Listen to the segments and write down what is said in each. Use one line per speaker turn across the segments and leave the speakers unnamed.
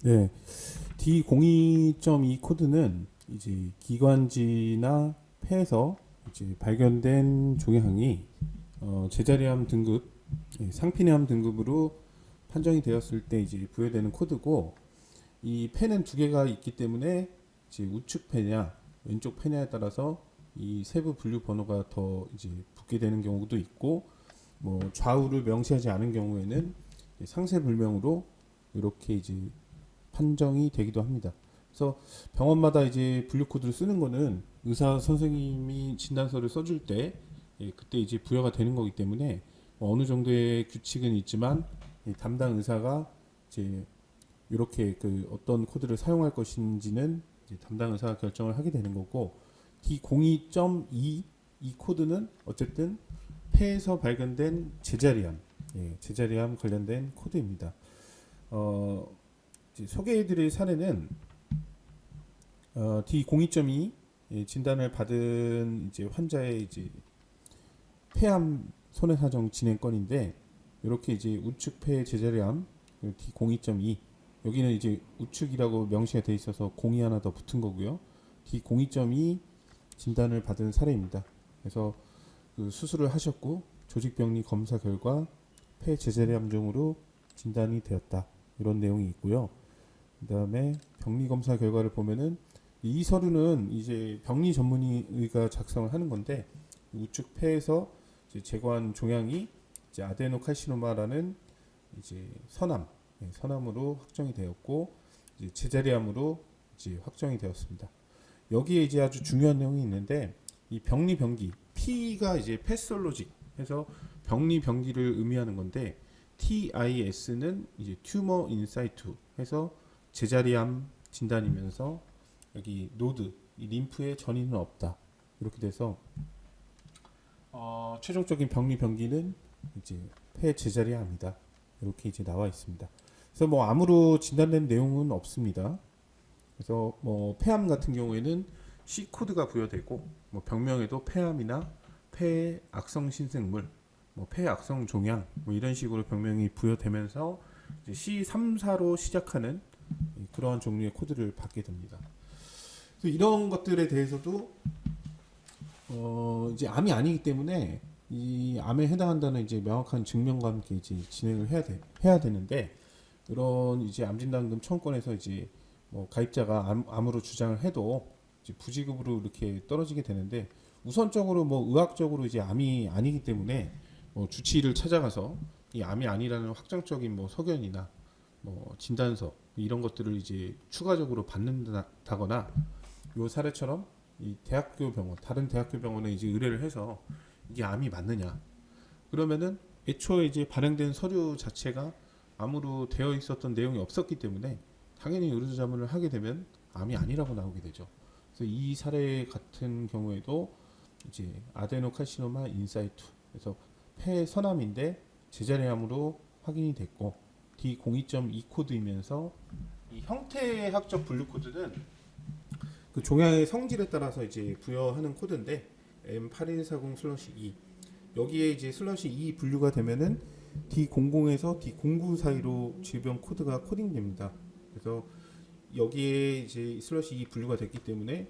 네, D02.2 코드는 이제 기관지나 폐에서 이제 발견된 종양이 제자리암 등급, 상피암 등급으로 판정이 되었을 때 이제 부여되는 코드고, 이 폐는 두 개가 있기 때문에 이제 우측 폐냐 왼쪽 폐냐에 따라서 이 세부 분류 번호가 더 이제 붙게 되는 경우도 있고, 뭐 좌우를 명시하지 않은 경우에는 상세 불명으로 이렇게 이제 판정이 되기도 합니다. 그래서 병원마다 이제 분류 코드를 쓰는 거는 의사 선생님이 진단서를 써줄 때 그때 이제 부여가 되는 거기 때문에 뭐 어느 정도의 규칙은 있지만 담당 의사가 이제 이렇게 그 어떤 코드를 사용할 것인지는 이제 담당 의사가 결정을 하게 되는 거고, D02.2 이 코드는 어쨌든 폐에서 발견된 제자리암, 제자리암 관련된 코드입니다. 이제 소개해드릴 사례는 D02.2 진단을 받은 이제 환자의 이제 폐암 손해사정 진행 건인데, 이렇게 이제 우측 폐 제자리암 D02.2, 여기는 이제 우측이라고 명시가 돼 있어서 공이 하나 더 붙은 거고요. D02.2 진단을 받은 사례입니다. 그래서 그 수술을 하셨고 조직병리 검사 결과 폐 제자리암종으로 진단이 되었다, 이런 내용이 있고요. 그다음에 병리 검사 결과를 보면은 이 서류는 이제 병리 전문의가 작성을 하는 건데, 우측 폐에서 이제 제거한 종양이 이제 아데노카시노마라는 이제 선암으로 확정이 되었고, 이제 제자리암으로 이제 확정이 되었습니다. 여기에 이제 아주 중요한 내용이 있는데, 이 병리 병기 P가 이제 패솔로직 해서 병리 병기를 의미하는 건데, TIS는 이제 튜머 인사이투 해서 제자리암 진단이면서, 여기 노드 이 림프에 전이는 없다, 이렇게 돼서 최종적인 병리 병기는 이제 폐 제자리암이다, 이렇게 이제 나와 있습니다. 그래서 뭐 암으로 진단된 내용은 없습니다. 그래서 뭐 폐암 같은 경우에는 C 코드가 부여되고, 뭐 병명에도 폐암이나 폐악성 신생물, 뭐 폐악성 종양, 뭐 이런 식으로 병명이 부여되면서 이제 C34로 시작하는 그러한 종류의 코드를 받게 됩니다. 그래서 이런 것들에 대해서도 이제 암이 아니기 때문에 이 암에 해당한다는 이제 명확한 증명과 함께 이제 진행을 해야 되는데, 이런 이제 암진단금 청구권에서 이제 뭐 가입자가 암으로 주장을 해도 이제 부지급으로 이렇게 떨어지게 되는데, 우선적으로 뭐 의학적으로 이제 암이 아니기 때문에 뭐 주치의를 찾아가서 이 암이 아니라는 확정적인 뭐 소견이나 뭐 진단서 이런 것들을 이제 추가적으로 받는다거나, 요 사례처럼 이 대학교 병원, 다른 대학교 병원에 이제 의뢰를 해서 이게 암이 맞느냐, 그러면은 애초에 이제 발행된 서류 자체가 암으로 되어 있었던 내용이 없었기 때문에 당연히 의료자 자문을 하게 되면 암이 아니라고 나오게 되죠. 그래서 이 사례 같은 경우에도 이제 아데노카시노마 인사이투, 그래서 폐 선암인데 제자리암으로 확인이 됐고, D02.2 코드이면서 이 형태학적 분류 코드는 그 종양의 성질에 따라서 이제 부여하는 코드인데, M8140/2, 여기에 이제 /2 분류가 되면은 D00에서 D09 사이로 질병 코드가 코딩됩니다. 그래서 여기에 이제 /2 분류가 됐기 때문에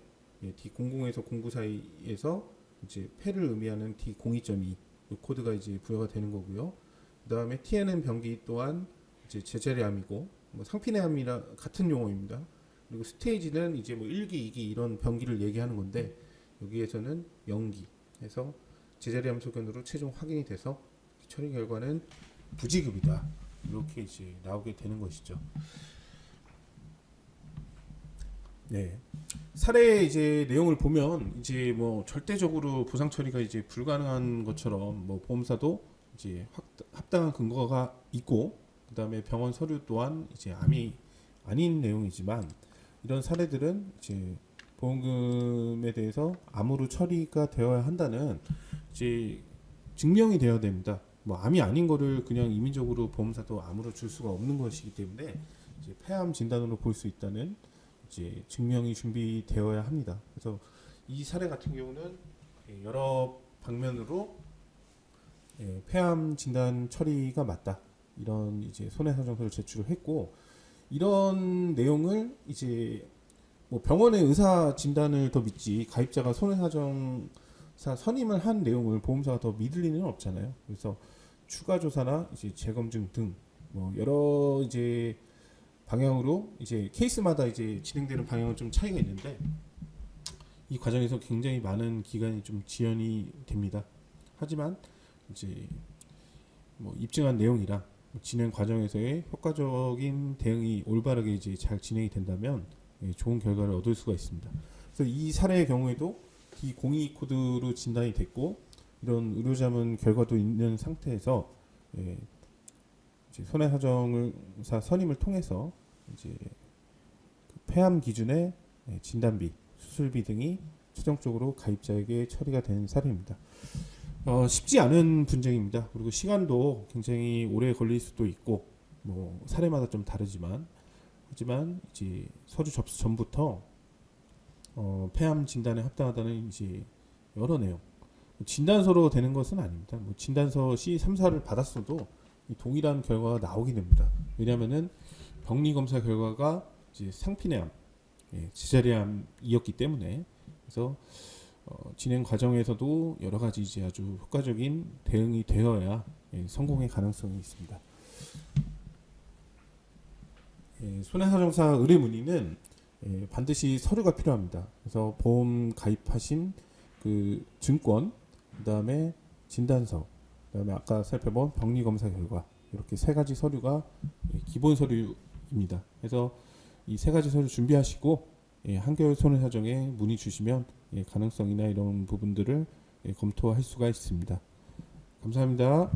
D00에서 09 사이에서 이제 폐를 의미하는 D02.2 코드가 이제 부여가 되는 거고요. 그다음에 TNM 병기 또한 이제 제자리암이고, 뭐 상피암이랑 같은 용어입니다. 그리고 스테이지는 이제 뭐 1기, 2기 이런 병기를 얘기하는 건데, 여기에서는 0기 해서 제자리암 소견으로 최종 확인이 돼서 처리 결과는 부지급이다, 이렇게 이제 나오게 되는 것이죠. 네. 사례 이제 내용을 보면 이제 뭐 절대적으로 보상 처리가 이제 불가능한 것처럼 뭐 보험사도 이제 합당한 근거가 있고, 그다음에 병원 서류 또한 이제 암이 아닌 내용이지만, 이런 사례들은 이제 보험금에 대해서 암으로 처리가 되어야 한다는 이제 증명이 되어야 됩니다. 뭐 암이 아닌 거를 그냥 임의적으로 보험사도 암으로 줄 수가 없는 것이기 때문에 이제 폐암 진단으로 볼 수 있다는 이제 증명이 준비되어야 합니다. 그래서 이 사례 같은 경우는 여러 방면으로 폐암 진단 처리가 맞다, 이런 이제 손해사정서를 제출을 했고, 이런 내용을 이제 뭐 병원의 의사 진단을 더 믿지 가입자가 손해사정사 선임을 한 내용을 보험사가 더 믿을 리는 없잖아요. 그래서 추가 조사나 이제 재검증 등 뭐 여러 이제 방향으로 이제 케이스마다 이제 진행되는 방향은 좀 차이가 있는데 이 과정에서 굉장히 많은 기간이 좀 지연이 됩니다. 하지만 이제 뭐 입증한 내용이랑 진행 과정에서의 효과적인 대응이 올바르게 이제 잘 진행이 된다면 좋은 결과를 얻을 수가 있습니다. 그래서 이 사례의 경우에도 D02 코드로 진단이 됐고 이런 의료자문 결과도 있는 상태에서 이제 손해사정사 선임을 통해서 이제 그 폐암 기준의 진단비, 수술비 등이 최종적으로 가입자에게 처리가 된 사례입니다. 쉽지 않은 분쟁입니다. 그리고 시간도 굉장히 오래 걸릴 수도 있고 뭐 사례마다 좀 다르지만 하지만 이제 서류 접수 전부터 폐암 진단에 합당하다는 이제 여러 내용 진단서로 되는 것은 아닙니다. 뭐 진단서 C3사를 받았어도 동일한 결과가 나오게 됩니다. 왜냐하면은 병리 검사 결과가 이제 상피내암, 지자리암이었기 때문에 그래서 진행 과정에서도 여러 가지 이제 아주 효과적인 대응이 되어야 성공의 가능성이 있습니다. 손해사정사 의뢰 문의는 반드시 서류가 필요합니다. 그래서 보험 가입하신 그 증권, 그다음에 진단서, 그다음에 아까 살펴본 병리 검사 결과 이렇게 세 가지 서류가 기본 서류입니다. 그래서 이 세 가지 서류 준비하시고 한겨울 손해사정에 문의 주시면 가능성이나 이런 부분들을 검토할 수가 있습니다. 감사합니다.